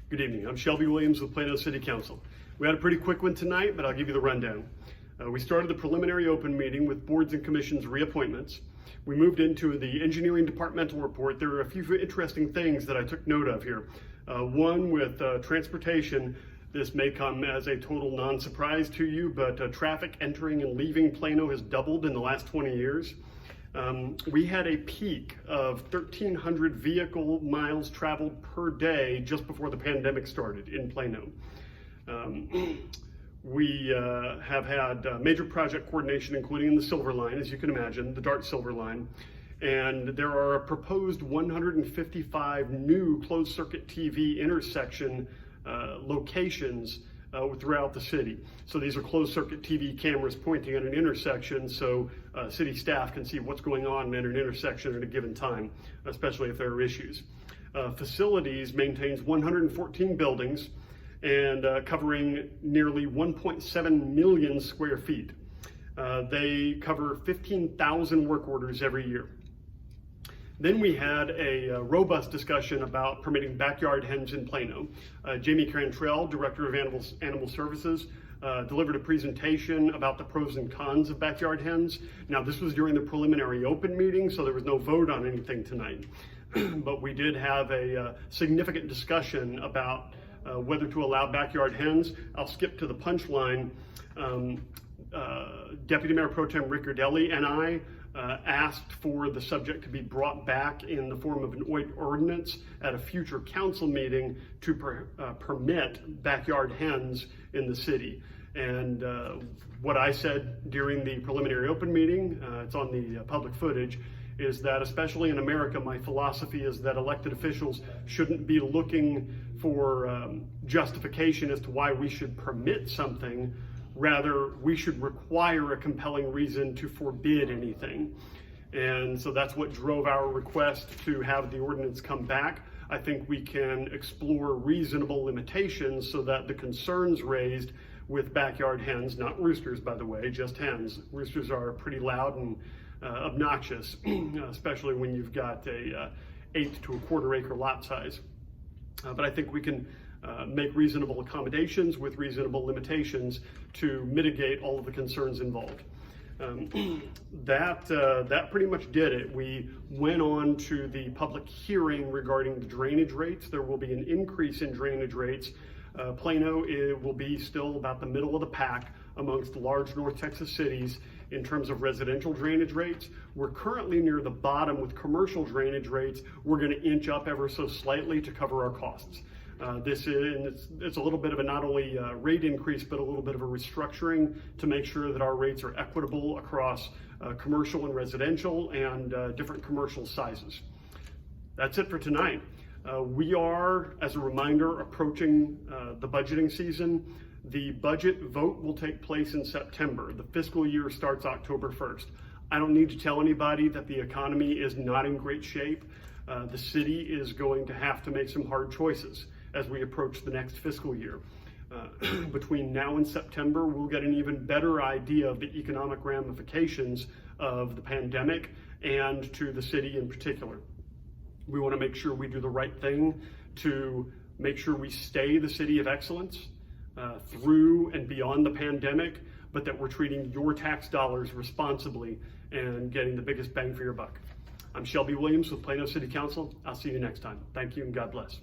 Good evening. I'm Shelby Williams with Plano City Council. We had a pretty quick one tonight, but I'll give you the rundown. We started the preliminary open meeting with boards and commissions reappointments. We moved into the engineering departmental report. There are a few interesting things that I took note of here. One with transportation. This may come as a total non-surprise to you, but traffic entering and leaving Plano has doubled in the last 20 years. We had a peak of 1,300 vehicle miles traveled per day just before the pandemic started in Plano. We have had major project coordination, including the Silver Line, as you can imagine, the Dart Silver Line. And there are a proposed 155 new closed circuit TV intersection locations throughout the city. So these are closed circuit TV cameras pointing at an intersection so city staff can see what's going on at an intersection at a given time, especially if there are issues. Facilities maintains 114 buildings and covering nearly 1.7 million square feet. They cover 15,000 work orders every year. Then we had a robust discussion about permitting backyard hens in Plano. Jamie Cantrell, Director of Animal Services, delivered a presentation about the pros and cons of backyard hens. Now, this was during the preliminary open meeting, so there was no vote on anything tonight. But we did have a significant discussion about whether to allow backyard hens. I'll skip to the punchline. Deputy Mayor Pro Tem Rick Urdelli and I asked for the subject to be brought back in the form of an ordinance at a future council meeting to permit backyard hens in the city. And what I said during the preliminary open meeting, it's on the public footage, is that especially in America, my philosophy is that elected officials shouldn't be looking for justification as to why we should permit something. Rather, we should require a compelling reason to forbid anything. And so that's what drove our request to have the ordinance come back. I think we can explore reasonable limitations so that the concerns raised with backyard hens, not roosters, by the way, just hens. Roosters are pretty loud and obnoxious, especially when you've got a 8 to a quarter acre lot size. But I think we can make reasonable accommodations with reasonable limitations to mitigate all of the concerns involved. That pretty much did it. We went on to the public hearing regarding the drainage rates. There will be an increase in drainage rates. Plano will be still about the middle of the pack amongst large North Texas cities in terms of residential drainage rates. We're currently near the bottom with commercial drainage rates. We're going to inch up ever so slightly to cover our costs. It's a little bit of a not only rate increase, but a little bit of a restructuring to make sure that our rates are equitable across commercial and residential and different commercial sizes. That's it for tonight. We are, as a reminder, approaching the budgeting season. The budget vote will take place in September. The fiscal year starts October 1st. I don't need to tell anybody that the economy is not in great shape. The city is going to have to make some hard choices as we approach the next fiscal year. Between now and September, we'll get an even better idea of the economic ramifications of the pandemic and to the city in particular. We want to make sure we do the right thing to make sure we stay the city of excellence through and beyond the pandemic, but that we're treating your tax dollars responsibly and getting the biggest bang for your buck. I'm Shelby Williams with Plano City Council. I'll see you next time. Thank you and God bless.